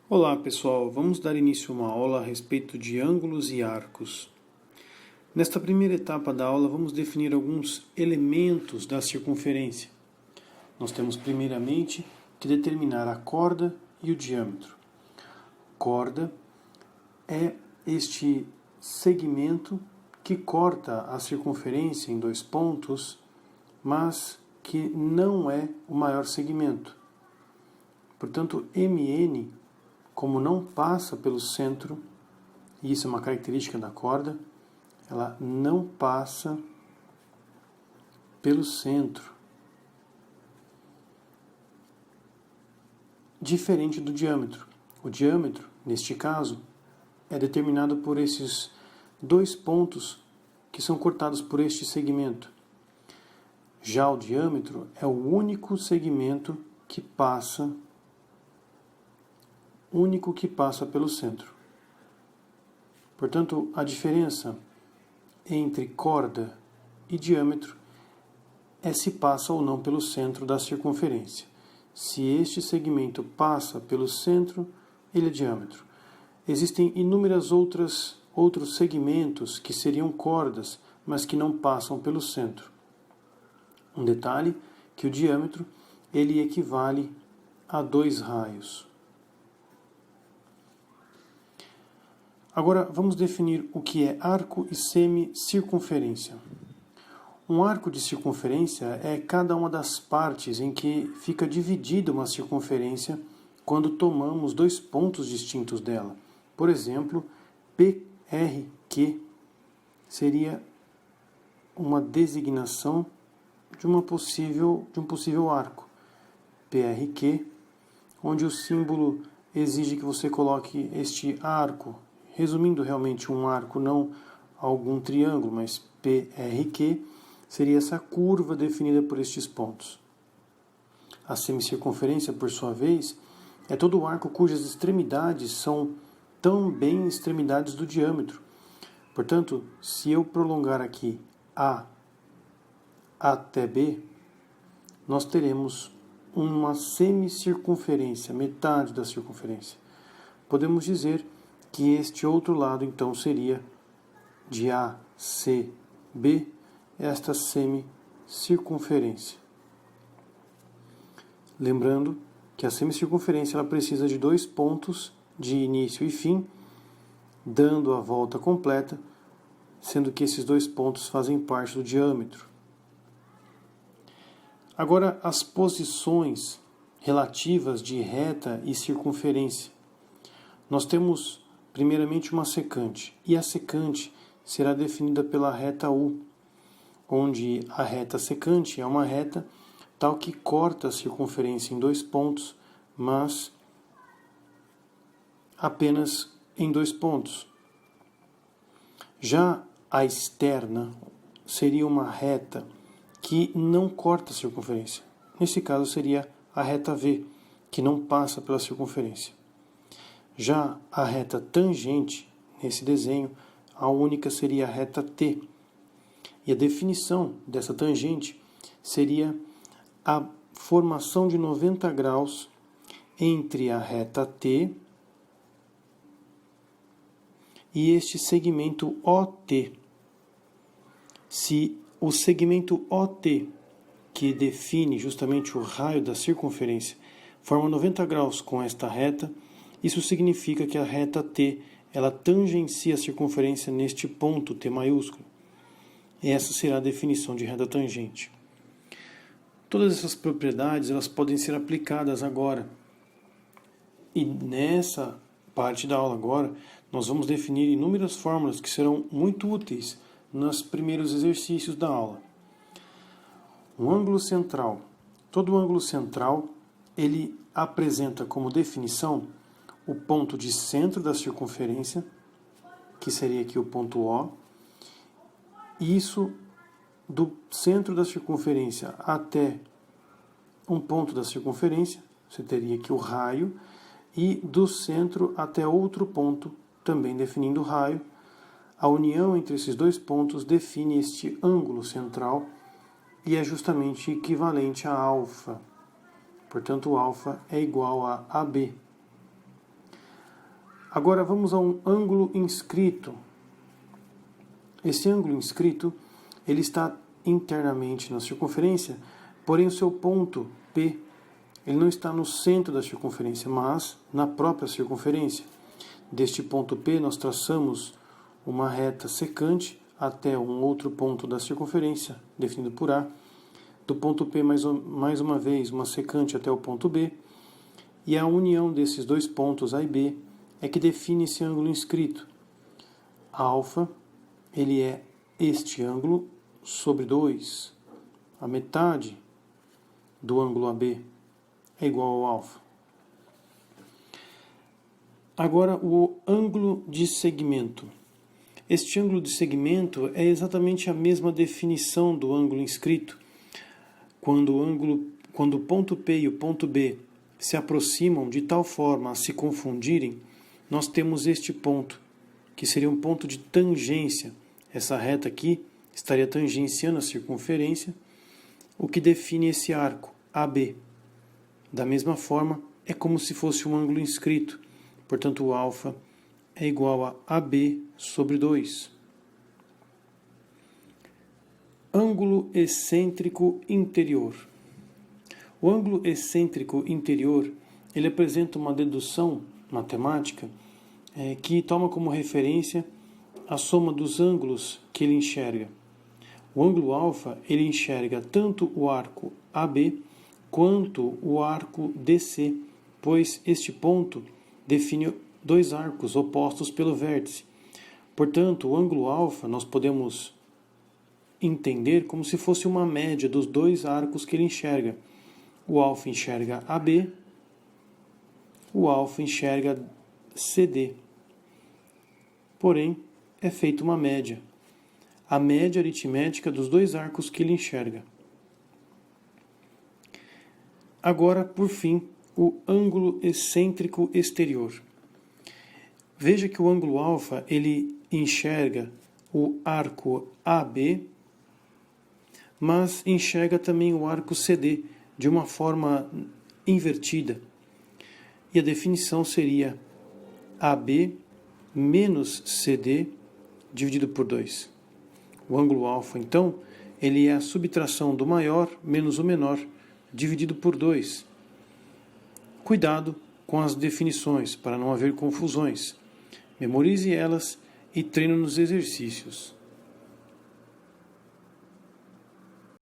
Olá pessoal, vamos dar início a uma aula a respeito de ângulos e arcos. Nesta primeira etapa da aula vamos definir alguns elementos da circunferência. Nós temos primeiramente que determinar a corda e o diâmetro. Corda é este segmento que corta a circunferência em dois pontos, mas que não é o maior segmento. Portanto, MN, como não passa pelo centro, e isso é uma característica da corda, ela não passa pelo centro. Diferente do diâmetro. O diâmetro, neste caso, é determinado por esses dois pontos que são cortados por este segmento. Já o diâmetro é o único segmento que passa pelo centro. Portanto, a diferença entre corda e diâmetro é se passa ou não pelo centro da circunferência. Se este segmento passa pelo centro, ele é diâmetro. Existem inúmeros outros segmentos que seriam cordas, mas que não passam pelo centro. Um detalhe que o diâmetro ele equivale a 2 raios. Agora vamos definir o que é arco e semicircunferência. Um arco de circunferência é cada uma das partes em que fica dividida uma circunferência quando tomamos dois pontos distintos dela. Por exemplo, PRQ seria uma designação de um possível arco. PRQ, onde o símbolo exige que você coloque este arco, resumindo realmente um arco, não algum triângulo, mas PRQ, seria essa curva definida por estes pontos. A semicircunferência, por sua vez, é todo o arco cujas extremidades são também extremidades do diâmetro. Portanto, se eu prolongar aqui A até B, nós teremos uma semicircunferência, metade da circunferência. Podemos dizer que este outro lado, então, seria de A, C, B, esta semicircunferência. Lembrando que a semicircunferência ela precisa de dois pontos de início e fim, dando a volta completa, sendo que esses dois pontos fazem parte do diâmetro. Agora, as posições relativas de reta e circunferência. Nós temos primeiramente uma secante, e a secante será definida pela reta U, onde a reta secante é uma reta tal que corta a circunferência em dois pontos, mas apenas em dois pontos. Já a externa seria uma reta que não corta a circunferência. Nesse caso seria a reta V, que não passa pela circunferência. Já a reta tangente, nesse desenho, a única seria a reta T. E a definição dessa tangente seria a formação de 90 graus entre a reta T e este segmento OT. Se o segmento OT, que define justamente o raio da circunferência, forma 90 graus com esta reta, isso significa que a reta T ela tangencia a circunferência neste ponto T maiúsculo. Essa será a definição de reta tangente. Todas essas propriedades elas podem ser aplicadas agora. E nessa parte da aula agora, nós vamos definir inúmeras fórmulas que serão muito úteis nos primeiros exercícios da aula. Um ângulo central. Todo ângulo central ele apresenta como definição o ponto de centro da circunferência, que seria aqui o ponto O, e isso do centro da circunferência até um ponto da circunferência, você teria aqui o raio, e do centro até outro ponto, também definindo o raio. A união entre esses dois pontos define este ângulo central e é justamente equivalente a alfa. Portanto, o alfa é igual a AB. Agora vamos a um ângulo inscrito. Esse ângulo inscrito, ele está internamente na circunferência, porém o seu ponto P, ele não está no centro da circunferência, mas na própria circunferência. Deste ponto P nós traçamos uma reta secante até um outro ponto da circunferência, definido por A. Do ponto P, mais uma vez, uma secante até o ponto B. E a união desses dois pontos A e B é que define esse ângulo inscrito. Alfa, ele é este ângulo sobre 2. A metade do ângulo AB é igual ao alfa. Agora, o ângulo de segmento. Este ângulo de segmento é exatamente a mesma definição do ângulo inscrito. Quando o ponto P e o ponto B se aproximam de tal forma a se confundirem, nós temos este ponto, que seria um ponto de tangência. Essa reta aqui estaria tangenciando a circunferência, o que define esse arco, AB. Da mesma forma, é como se fosse um ângulo inscrito. Portanto, o alfa é igual a AB sobre 2. Ângulo excêntrico interior. O ângulo excêntrico interior, ele apresenta uma dedução matemática que toma como referência a soma dos ângulos que ele enxerga. O ângulo alfa, ele enxerga tanto o arco AB quanto o arco DC, pois este ponto define dois arcos opostos pelo vértice. Portanto, o ângulo alfa nós podemos entender como se fosse uma média dos dois arcos que ele enxerga. O alfa enxerga AB, o alfa enxerga CD. Porém, é feita uma média. A média aritmética dos dois arcos que ele enxerga. Agora, por fim, o ângulo excêntrico exterior. Veja que o ângulo alfa, ele enxerga o arco AB, mas enxerga também o arco CD de uma forma invertida. E a definição seria AB menos CD dividido por 2. O ângulo alfa, então, ele é a subtração do maior menos o menor dividido por 2. Cuidado com as definições para não haver confusões. Memorize elas e treine nos exercícios.